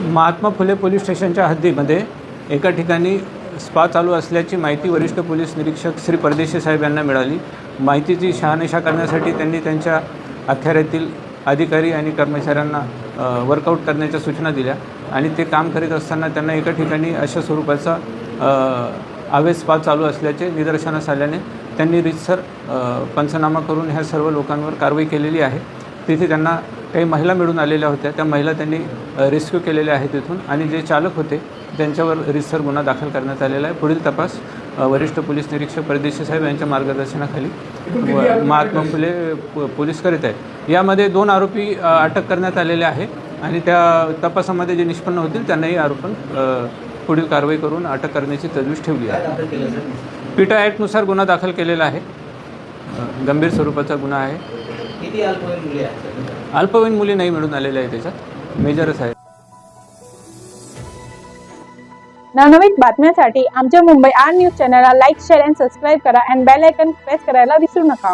Mahatma Phule police स्टेशनच्या हद्दीमध्ये एका ठिकाणी स्पा चालू असल्याची माहिती वरिष्ठ पोलीस निरीक्षक श्री परदेशी साहेब यांना मिळाली। माहितीची शहानिशा करण्यासाठी त्यांनी त्यांच्या अखत्यारीतील अधिकारी आणि कर्मचाऱ्यांना वर्कआउट करण्याच्या सूचना दिल्या आणि ते काम करीत असताना त्यांना एका ठिकाणी अशा स्वरूपाचा अवैध स्पा चालू असल्याचे निदर्शनास आल्याने त्यांनी रीतसर पंचनामा करून ह्या सर्व लोकांवर कारवाई केलेली आहे। तिथे त्यांना काही महिला मिळून आलेल्या होत्या, त्या महिला त्यांनी रेस्क्यू केलेल्या आहेत तिथून आणि जे चालक होते त्यांच्यावर रीतसर गुन्हा दाखल करण्यात आलेला आहे। पुढील तपास वरिष्ठ पोलीस निरीक्षक परदेशी साहेब यांच्या मार्गदर्शनाखाली महात्मा फुले पोलीस करीत आहेत। यामध्ये 2 आरोपी अटक करण्यात आलेले आहे आणि त्या तपासामध्ये जे निष्पन्न होतील त्यांनाही आरोपण पुढील कारवाई करून अटक करण्याची तजवीज ठेवली आहे। पीटा ॲक्टनुसार गुन्हा दाखल केलेला आहे, गंभीर स्वरूपाचा गुन्हा आहे। किती अल्पवयीन मुली आहेत? अल्पवयीन मुली नाही मिळून आलेल्या आहे, त्याच्यात मेजरच आहे। नवनवीन बातम्यांसाठी आमच्या मुंबई आर न्यूज चॅनलला लाईक, शेअर आणि सबस्क्राईब करा आणि बेल आयकॉन प्रेस करायला विसरू नका।